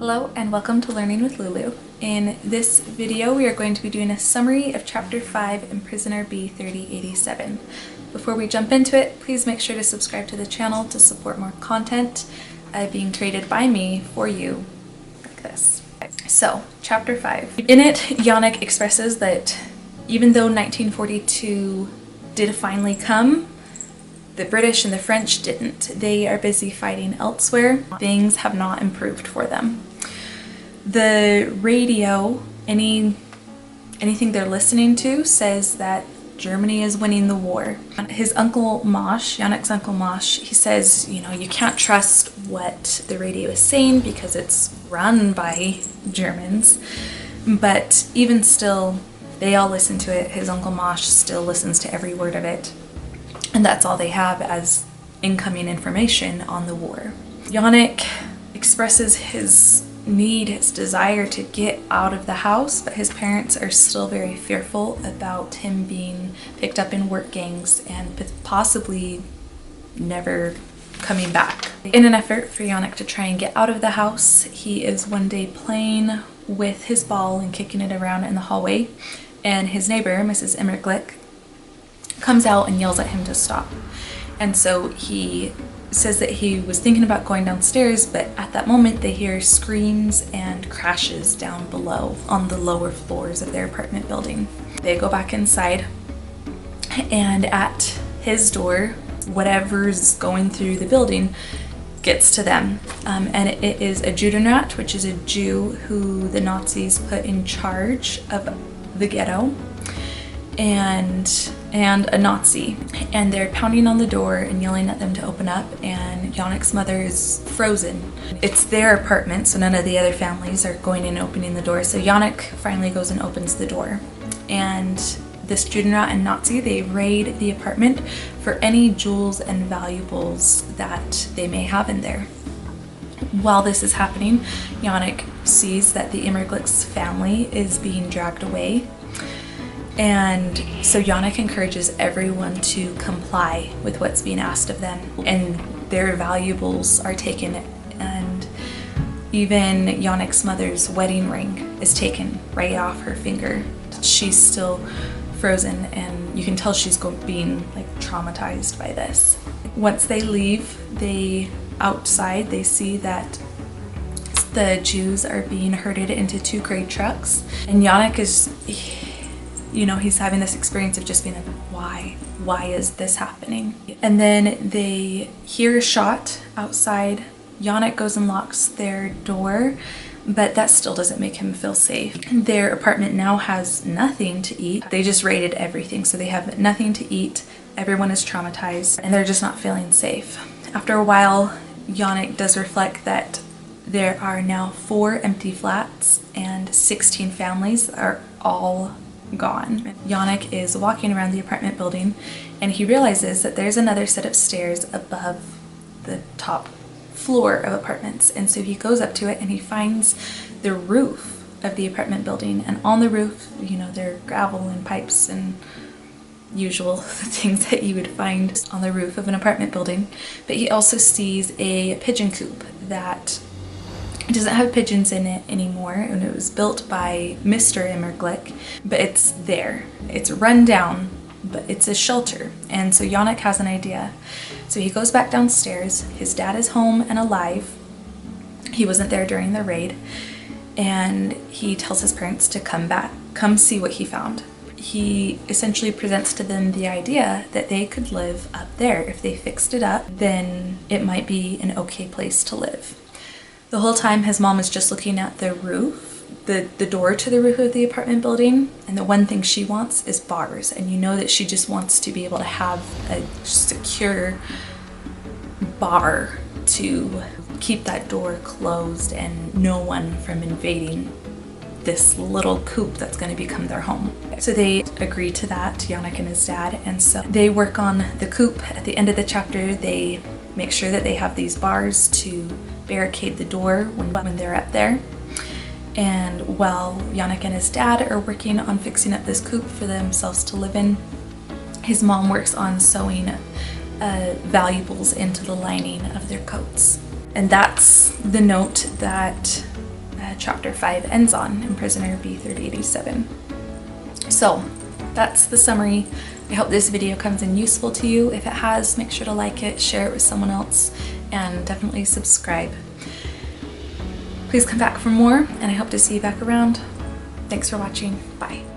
Hello and welcome to Learning with Lulu. In this video we are going to be doing a summary of Chapter 5 in Prisoner B-3087. Before we jump into it, please make sure to subscribe to the channel to support more content being created by me for you like this. So, Chapter 5. In it, Yannick expresses that even though 1942 did finally come, the British and the French didn't. They are busy fighting elsewhere. Things have not improved for them. The radio, anything they're listening to says that Germany is winning the war. His uncle Mosh, Yannick's uncle Mosh, he says, you can't trust what the radio is saying because it's run by Germans. But even still, they all listen to it. His uncle Mosh still listens to every word of it. And that's all they have as incoming information on the war. Yannick expresses his need, his desire to get out of the house, but his parents are still very fearful about him being picked up in work gangs and possibly never coming back. In an effort for Yannick to try and get out of the house, he is one day playing with his ball and kicking it around in the hallway, and his neighbor, Mrs. Immerglick, comes out and yells at him to stop. And so he says that he was thinking about going downstairs, but at that moment they hear screams and crashes down below on the lower floors of their apartment building. They go back inside, and at his door, whatever's going through the building gets to them. And it is a Judenrat, which is a Jew who the Nazis put in charge of the ghetto, and a Nazi, and they're pounding on the door and yelling at them to open up, and Yannick's mother is frozen. It's their apartment, so none of the other families are going in and opening the door, so Yannick finally goes and opens the door, and this Judenrat and Nazi, they raid the apartment for any jewels and valuables that they may have in there. While this is happening, Yannick sees that the Immerglick's family is being dragged away. And so Yannick encourages everyone to comply with what's being asked of them, and their valuables are taken, and even Yannick's mother's wedding ring is taken right off her finger. She's still frozen, and you can tell she's being like traumatized by this. Once they leave, outside they see that the Jews are being herded into two gray trucks, and Yannick is he's having this experience of just being like, why is this happening? And then they hear a shot outside. Yannick goes and locks their door, but that still doesn't make him feel safe. Their apartment now has nothing to eat. They just raided everything, so they have nothing to eat. Everyone is traumatized, and they're just not feeling safe. After a while, Yannick does reflect that there are now 4 empty flats and 16 families that are all gone. Yannick is walking around the apartment building, and he realizes that there's another set of stairs above the top floor of apartments, and so he goes up to it and he finds the roof of the apartment building, and on the roof, there are gravel and pipes and usual things that you would find on the roof of an apartment building. But he also sees a pigeon coop that it doesn't have pigeons in it anymore, and it was built by Mr. Immerglick, but it's there. It's run down, but it's a shelter. And so Yannick has an idea. So he goes back downstairs. His dad is home and alive. He wasn't there during the raid. And he tells his parents to come see what he found. He essentially presents to them the idea that they could live up there. If they fixed it up, then it might be an okay place to live. The whole time his mom is just looking at the roof, the door to the roof of the apartment building, and the one thing she wants is bars, and that she just wants to be able to have a secure bar to keep that door closed and no one from invading this little coop that's going to become their home. So they agree to that, Yannick and his dad, and so they work on the coop. At the end of the chapter, they make sure that they have these bars to barricade the door when they're up there. And while Yannick and his dad are working on fixing up this coop for themselves to live in, his mom works on sewing valuables into the lining of their coats. And that's the note that Chapter 5 ends on in Prisoner B-3087. So that's the summary. I hope this video comes in useful to you. If it has, make sure to like it, share it with someone else, and definitely subscribe. Please come back for more, and I hope to see you back around. Thanks for watching. Bye.